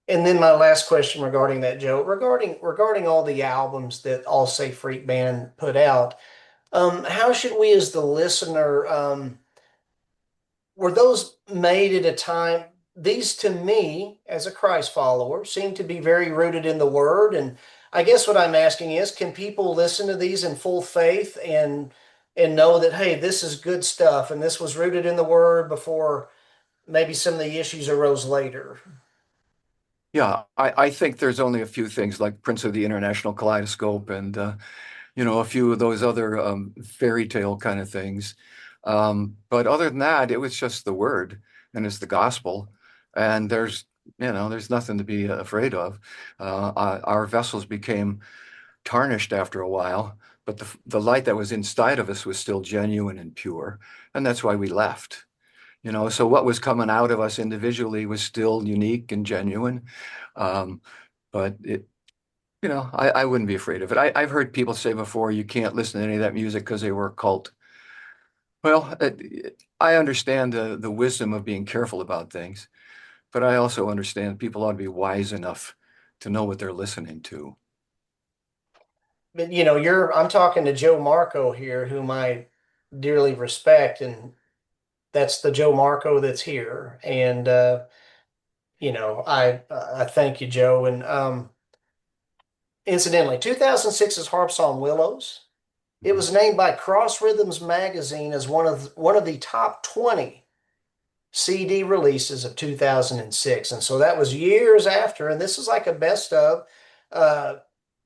And then my last question regarding that, Joe, regarding all the albums that All Say Freak Band put out, how should we as the listener, were those made at a time? These to me, as a Christ follower, seem to be very rooted in the Word. And I guess what I'm asking is, can people listen to these in full faith and know that, hey, this is good stuff, and this was rooted in the Word before maybe some of the issues arose later? Yeah, I think there's only a few things like Prince of the International Kaleidoscope and you know, a few of those other fairy tale kind of things. But other than that, it was just the word and it's the gospel. And there's, you know, there's nothing to be afraid of. Our vessels became tarnished after a while, but the light that was inside of us was still genuine and pure. And that's why we left. You know, so what was coming out of us individually was still unique and genuine. Um, but it, you know, I wouldn't be afraid of it. I've heard people say before, you can't listen to any of that music because they were a cult. Well, I understand the wisdom of being careful about things, but I also understand people ought to be wise enough to know what they're listening to. But I'm talking to Joe Markko here, whom I dearly respect, and that's the Joe Markko that's here. And I thank you, Joe. And incidentally, 2006's harp song "Willows." It was named by Cross Rhythms magazine as one of the top 20 CD releases of 2006, and so that was years after. And this is like a best of. Uh,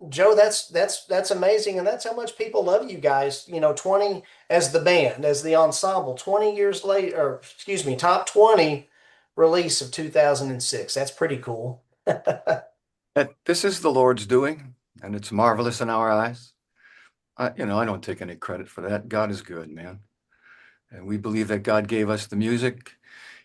Joe, that's amazing, and that's how much people love you guys. 20 as the band, as the ensemble, 20 years later, or excuse me, top 20 release of 2006. That's pretty cool. This is the Lord's doing, and it's marvelous in our eyes. You know, I don't take any credit for that. God is good, man. And we believe that God gave us the music.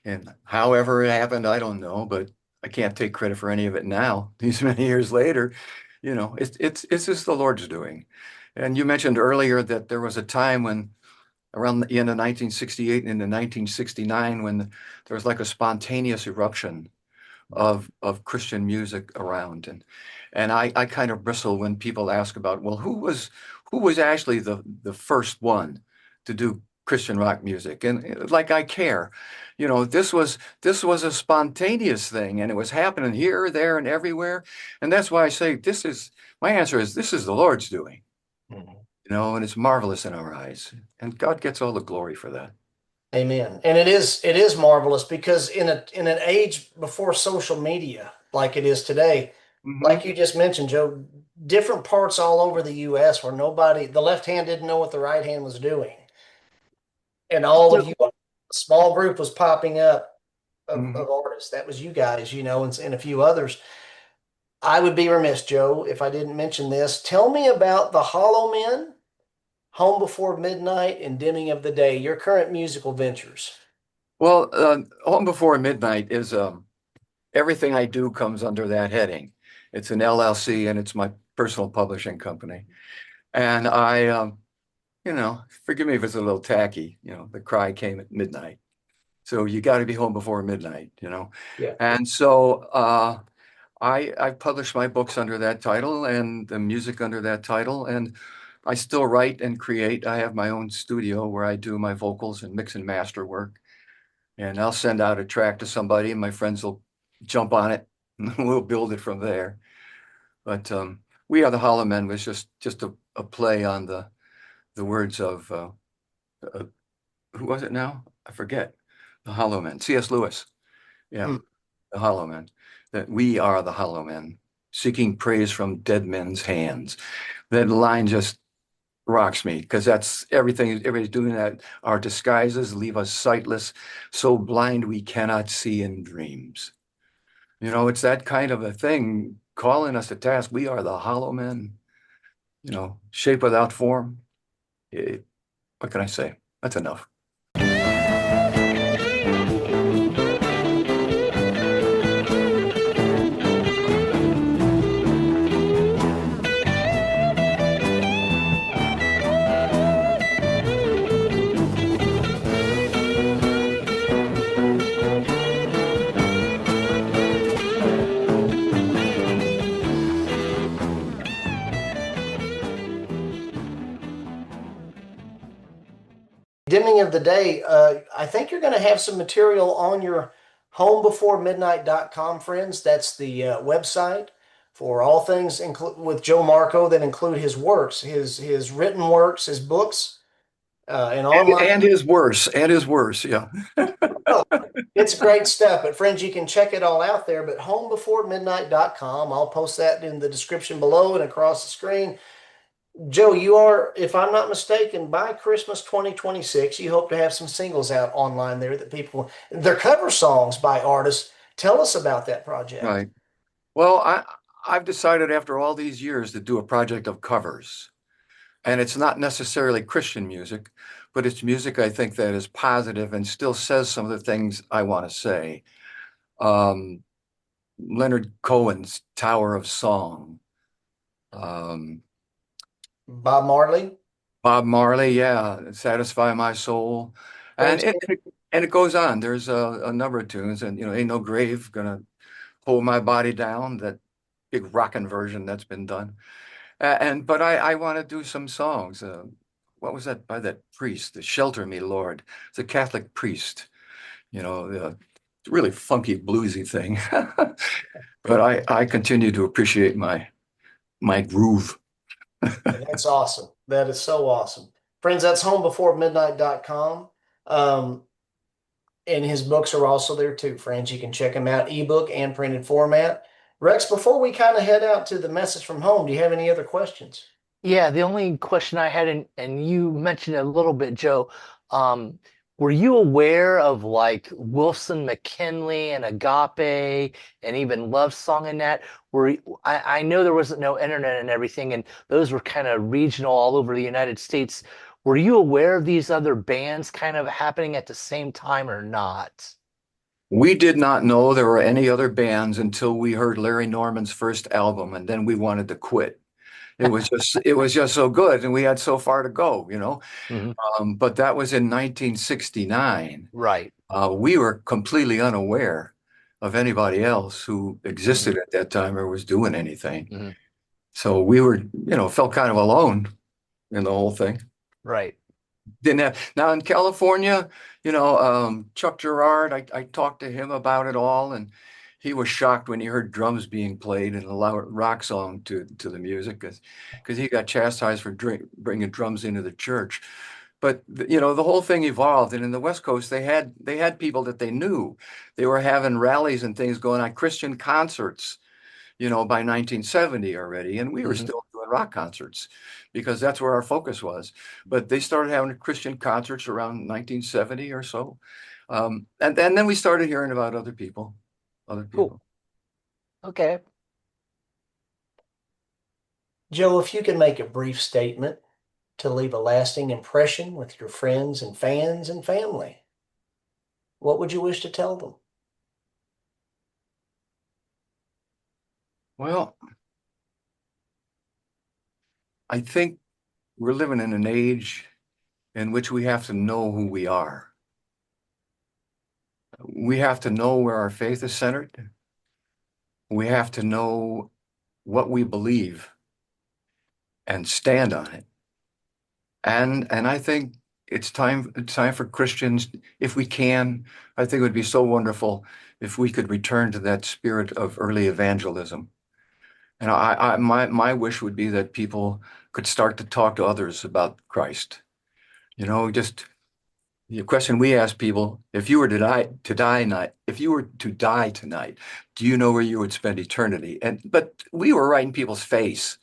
And however it happened, I don't know, but I can't take credit for any of it now, these many years later. You know, it's just the Lord's doing. And you mentioned earlier that there was a time when around the end of 1968 and into 1969 when there was like a spontaneous eruption of Christian music around. And I kind of bristle when people ask about, well, who was actually the first one to do Christian rock music? And like I care. You know, this was a spontaneous thing and it was happening here, there, and everywhere. And that's why I say my answer is this is the Lord's doing. Mhm. You know, and it's marvelous in our eyes. And God gets all the glory for that. Amen. And it is marvelous because in an age before social media like it is today, Hmm. like you just mentioned, Joe, different parts all over the US where the left hand didn't know what the right hand was doing. And all of you, a small group was popping up Hmm. of artists. That was you guys, and a few others. I would be remiss, Joe, if I didn't mention this. Tell me about the Hollow Men, Home Before Midnight, and Dimming of the Day, your current musical ventures. Well, Home Before Midnight is everything I do comes under that heading. It's an LLC and it's my personal publishing company. And you know, forgive me if it's a little tacky, you know, the cry came at midnight. So you got to be home before midnight, you know. Yeah. And so I publish my books under that title and the music under that title. And I still write and create. I have my own studio where I do my vocals and mix and master work. And I'll send out a track to somebody and my friends will jump on it and we'll build it from there. But We Are the Hollow Men was just a play on the words of uh, who was it now? I forget. The Hollow Men. C.S. Lewis. Yeah, Hmm. the Hollow Men. That we are the Hollow Men, seeking praise from dead men's hands. That line just rocks me because that's everything. Everybody's doing that. Our disguises leave us sightless, so blind we cannot see in dreams. You know, it's that kind of a thing calling us to task. We are the hollow men, shape without form. What can I say? That's enough. Dimming of the day, I think you're going to have some material on your homebeforemidnight.com, friends. That's the website for all things with Joe Markko that include his works, his written works, his books, and online. And his worse, yeah. Oh, it's great stuff. But friends, you can check it all out there. But homebeforemidnight.com, I'll post that in the description below and across the screen. Joe, you are, if I'm not mistaken, by Christmas 2026, you hope to have some singles out online there that they're cover songs by artists. Tell us about that project. Right. Well, I've decided after all these years to do a project of covers. And it's not necessarily Christian music, but it's music I think that is positive and still says some of the things I want to say. Leonard Cohen's Tower of Song. Bob Marley. Bob Marley, yeah, Satisfy My Soul. And it goes on. There's a number of tunes, and Ain't No Grave Gonna Hold My Body Down, that big rockin' version that's been done. But I want to do some songs. What was that by that priest, the Shelter Me Lord? It's a Catholic priest, really funky bluesy thing. But I continue to appreciate my groove. That's awesome. That is so awesome. Friends, that's homebeforemidnight.com. And his books are also there too, friends. You can check them out, ebook and printed format. Rex, before we kind of head out to the message from home, do you have any other questions? Yeah, the only question I had, and you mentioned it a little bit, Joe, were you aware of like Wilson McKinley and Agape and even Love Song and that? I know there wasn't no internet and everything, and those were kind of regional all over the United States. Were you aware of these other bands kind of happening at the same time or not? We did not know there were any other bands until we heard Larry Norman's first album, and then we wanted to quit. It was just so good, and we had so far to go, Mhm. But that was in 1969. Right. We were completely unaware of anybody else who existed at that time or was doing anything. Mhm. So we were, felt kind of alone in the whole thing. Right. Didn't have now in California, Chuck Girard, I talked to him about it all, and he was shocked when he heard drums being played in a rock song to the music because he got chastised for bringing drums into the church. But the whole thing evolved, and in the West Coast, they had people that they knew. They were having rallies and things going on, Christian concerts, by 1970 already, and we were still doing rock concerts because that's where our focus was. But they started having Christian concerts around 1970 or so, and then we started hearing about other people. Cool. Okay. Joe, if you can make a brief statement to leave a lasting impression with your friends and fans and family, what would you wish to tell them? Well, I think we're living in an age in which we have to know who we are. We have to know where our faith is centered. We have to know what we believe and stand on it. And I think it's time for Christians, if we can. I think it would be so wonderful if we could return to that spirit of early evangelism. And my wish would be that people could start to talk to others about Christ. Just the question we ask people: if you were if you were to die tonight, do you know where you would spend eternity? But we were right in people's face.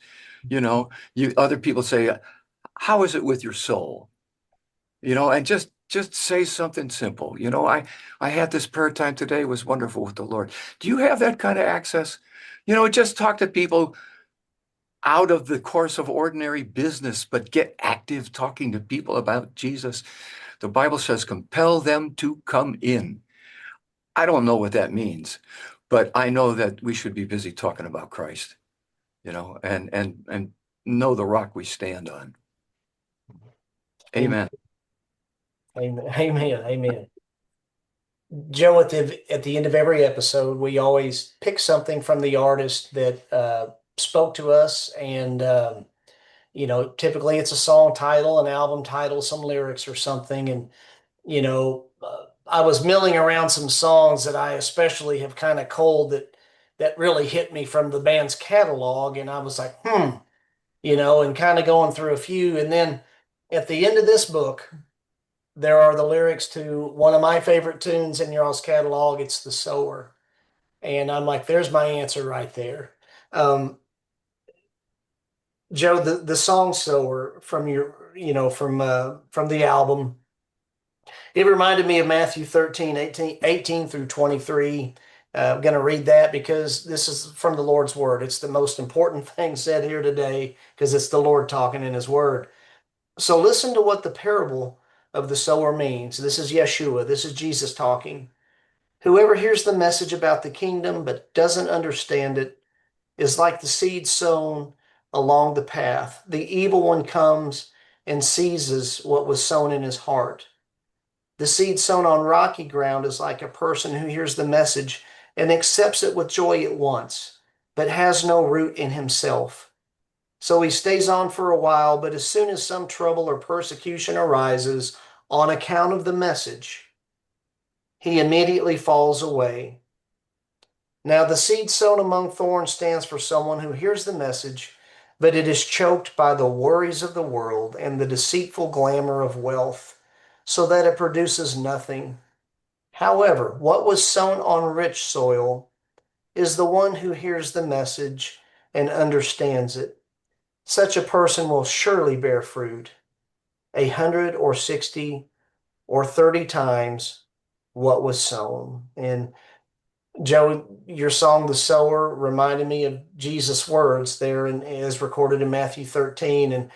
Other people say, "How is it with your soul?" And just say something simple. I had this prayer time today, it was wonderful with the Lord. Do you have that kind of access? Just talk to people out of the course of ordinary business, but get active talking to people about Jesus. The Bible says, compel them to come in. I don't know what that means, but I know that we should be busy talking about Christ, and know the rock we stand on. Amen. Amen. Amen. Amen. Joe, at the end of every episode, we always pick something from the artist that spoke to us, and typically it's a song title, an album title, some lyrics or something. And I was milling around some songs that I especially have kind of culled that really hit me from the band's catalog, and I was like, and kind of going through a few, and then at the end of this book, there are the lyrics to one of my favorite tunes in y'all's catalog. It's the Sower. And I'm like, there's my answer right there. Joe, the song Sower from from the album, it reminded me of Matthew 13, 18 through 23. I'm going to read that because this is from the Lord's word. It's the most important thing said here today because it's the Lord talking in his word. So listen to what the parable of the sower means. This is Yeshua. This is Jesus talking. Whoever hears the message about the kingdom but doesn't understand it is like the seed sown along the path. The evil one comes and seizes what was sown in his heart. The seed sown on rocky ground is like a person who hears the message and accepts it with joy at once, but has no root in himself. So he stays on for a while, but as soon as some trouble or persecution arises on account of the message, he immediately falls away. Now the seed sown among thorns stands for someone who hears the message, but it is choked by the worries of the world and the deceitful glamour of wealth, so that it produces nothing. However, what was sown on rich soil is the one who hears the message and understands it. Such a person will surely bear fruit, 100 or 60 or 30 times what was sown. And Joe, your song, The Sower, reminded me of Jesus' words there, and as recorded in Matthew 13. And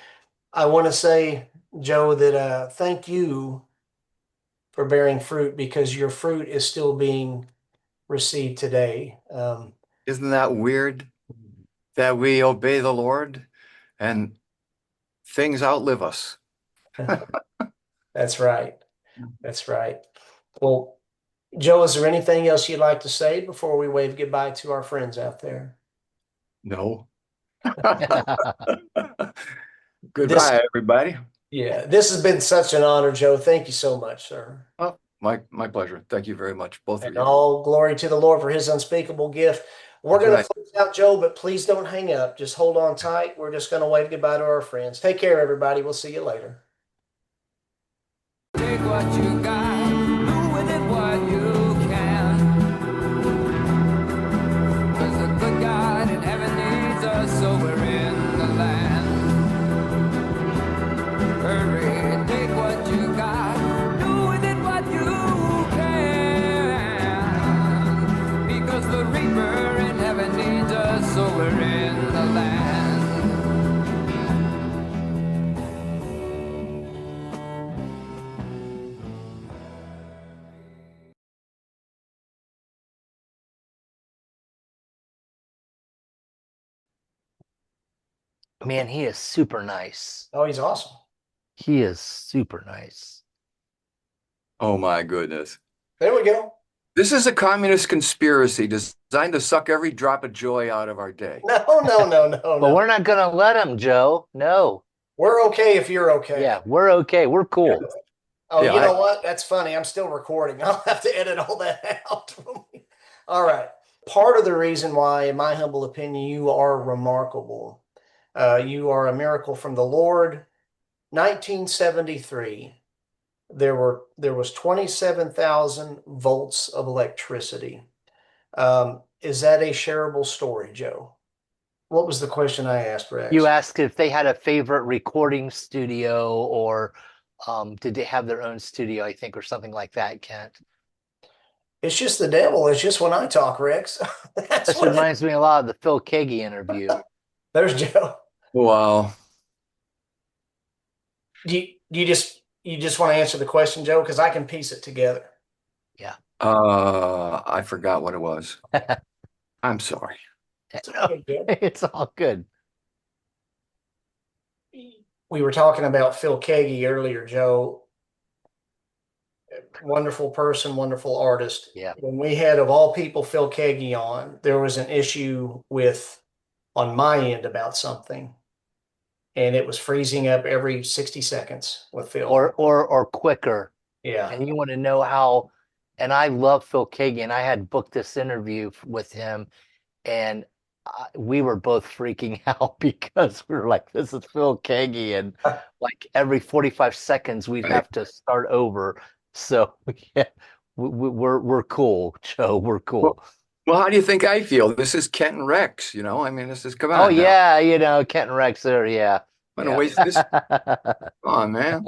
I want to say, Joe, that thank you for bearing fruit because your fruit is still being received today. Isn't that weird that we obey the Lord and things outlive us? That's right. That's right. Well, Joe, is there anything else you'd like to say before we wave goodbye to our friends out there? No. This, Goodbye, everybody. yeah, this has been such an honor, Joe. Thank you so much, sir. Oh, my pleasure. Thank you very much, both of And you. all glory to the Lord for his unspeakable gift. We're That's going right. to close out, Joe, but please don't hang up. Just hold on tight. We're just going to wave goodbye to our friends. Take care, everybody. We'll see you later. Take what you got, do with it what you can. 'Cause the good God in heaven needs us, so we're in the land. Hurry, take what you got, do with it what you can. Because the reaper in heaven needs us, so we're in the land. Man, he is super nice. Oh, he's awesome. He is super nice. Oh my goodness. There we go. This is a communist conspiracy designed to suck every drop of joy out of our day. No, no, no, no, But no. we're not going to let him, Joe. No. We're okay if you're okay. Yeah, we're okay. We're cool. Oh, Yeah, you know what? That's funny. I'm still recording. I'll have to edit all that out. All right. Part of the reason why, in my humble opinion, you are remarkable. You are a miracle from the Lord. 1973, there was 27,000 volts of electricity. Is that a shareable story, Joe? What was the question I asked, Rex? You asked if they had a favorite recording studio or did they have their own studio, I think, or something like that, Kent. It's just the devil. It's just when I talk, Rex. That's This what reminds me a lot of the Phil Keaggy interview. there's Joe. Wow. Do you just want to answer the question, Joe? Because I can piece it together. Yeah. I forgot what it was. I'm sorry. Okay, Joe. It's all good. We were talking about Phil Keaggy earlier, Joe. Wonderful person, wonderful artist. Yeah. When we had, of all people, Phil Keaggy on, there was an issue on my end about something, and it was freezing up every 60 seconds with Phil. Or quicker. Yeah. And you want to know how, and I love Phil Keaggy, and I had booked this interview with him, and we were both freaking out because we were like, this is Phil Keaggy, and like every 45 seconds we'd Right. have to start over. So yeah, we're cool, Joe. We're cool. Well, how do you think I feel? This is Kent and Rex, you know? I mean, this is, come Oh on now. yeah, you know, Kent and Rex there, yeah. I'm gonna waste this. Come on, man.